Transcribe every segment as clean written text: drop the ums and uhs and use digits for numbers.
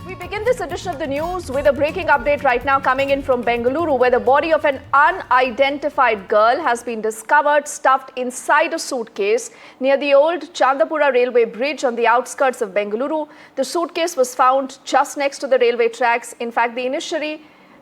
We begin this edition of the news with a breaking update right now coming in from Bengaluru, where the body of an unidentified girl has been discovered stuffed inside a suitcase near the old Chandapura railway bridge on the outskirts of Bengaluru. The suitcase was found just next to the railway tracks. In fact, the initial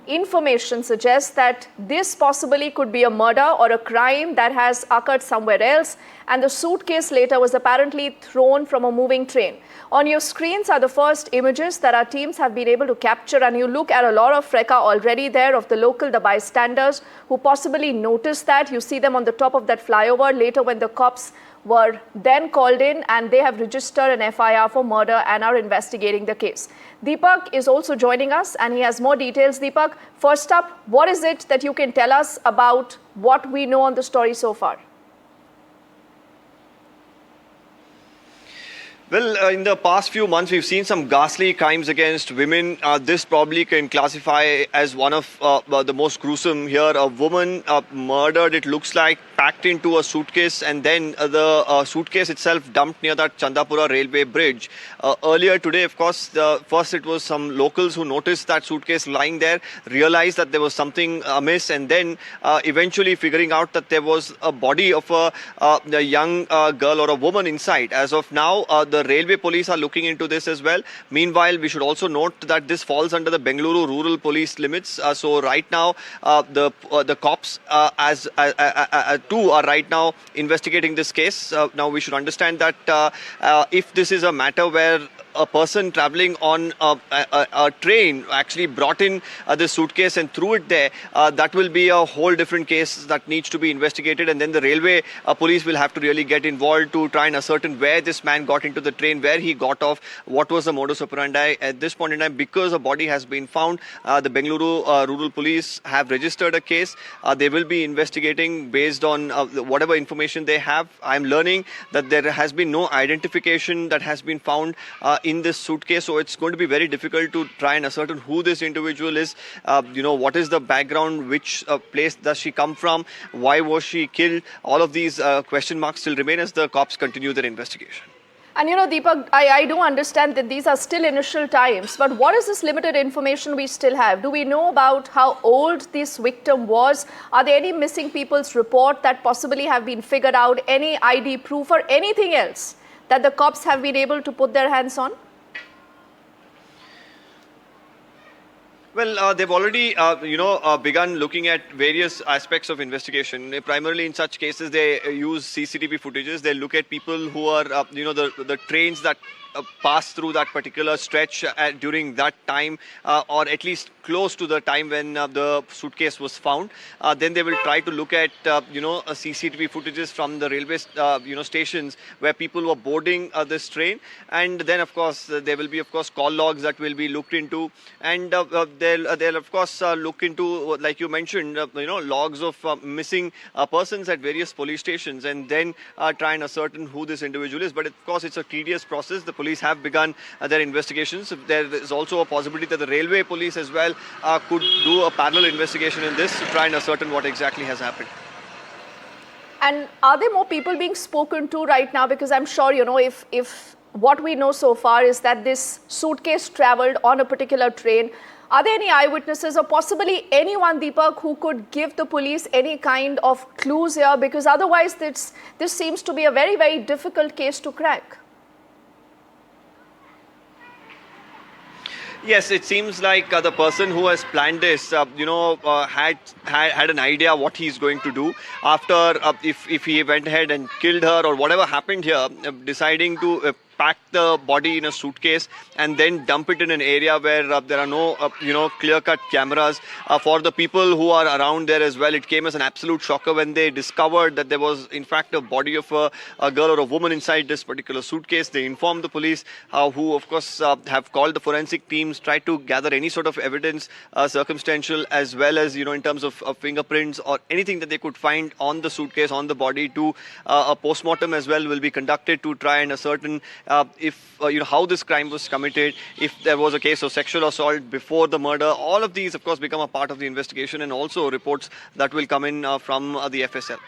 information suggests that this possibly could be a murder or a crime that has occurred somewhere else, and the suitcase later was apparently thrown from a moving train. On your screens are the first images that our teams have been able to capture, and you look at a lot of fracas already there of the bystanders who possibly noticed that. You see them on the top of that flyover later when the cops were then called in, and they have registered an FIR for murder and are investigating the case. Deepak is also joining us and he has more details. Deepak, first up, what is it that you can tell us about what we know on the story so far? Well, in the past few months, we've seen some ghastly crimes against women. This probably can classify as one of the most gruesome here. A woman murdered, it looks like, packed into a suitcase, and then the suitcase itself dumped near that Chandapura railway bridge. Earlier today, of course, first it was some locals who noticed that suitcase lying there, realized that there was something amiss, and then eventually figuring out that there was a body of a young girl or a woman inside. As of now, the railway police are looking into this as well. Meanwhile, we should also note that this falls under the Bengaluru rural police limits. So right now, the cops too are right now investigating this case. Now we should understand that if this is a matter where a person traveling on a train actually brought in the suitcase and threw it there, that will be a whole different case that needs to be investigated, and then the railway police will have to really get involved to try and ascertain where this man got into the train, where he got off, what was the modus operandi. At this point in time, because a body has been found, the Bengaluru rural police have registered a case. They will be investigating based on whatever information they have. I'm learning that there has been no identification that has been found in this suitcase, so it's going to be very difficult to try and ascertain who this individual is. What is the background, which place does she come from, why was she killed? All of these question marks still remain as the cops continue their investigation. And Deepak, I do understand that these are still initial times, but what is this limited information we still have? Do we know about how old this victim was? Are there any missing people's report that possibly have been figured out, any ID proof or anything else that the cops have been able to put their hands on? Well, they've already, begun looking at various aspects of investigation. Primarily in such cases, they use CCTV footages. They look at people who are, the trains that pass through that particular stretch during that time, or at least close to the time when the suitcase was found. Then they will try to look at, CCTV footages from the railway, stations where people were boarding this train. And then, of course, there will be, call logs that will be looked into. And they'll of course, look into, like you mentioned, logs of missing persons at various police stations, and then try and ascertain who this individual is. But, of course, it's a tedious process. The police have begun their investigations. There is also a possibility that the railway police as well could do a parallel investigation in this to try and ascertain what exactly has happened. And are there more people being spoken to right now? Because I'm sure, if what we know so far is that this suitcase traveled on a particular train, are there any eyewitnesses or possibly anyone, Deepak, who could give the police any kind of clues here? Because otherwise this seems to be a very, very difficult case to crack. Yes, it seems like the person who has planned this, had an idea what he's going to do after, if he went ahead and killed her or whatever happened here, deciding to pack the body in a suitcase and then dump it in an area where there are no, clear-cut cameras. For the people who are around there as well, it came as an absolute shocker when they discovered that there was, in fact, a body of a girl or a woman inside this particular suitcase. They informed the police, who, of course, have called the forensic teams, tried to gather any sort of evidence, circumstantial as well as, in terms of fingerprints or anything that they could find on the suitcase, on the body. To a post-mortem as well will be conducted to try and ascertain how this crime was committed, if there was a case of sexual assault before the murder. All of these, of course, become a part of the investigation, and also reports that will come in from the FSL.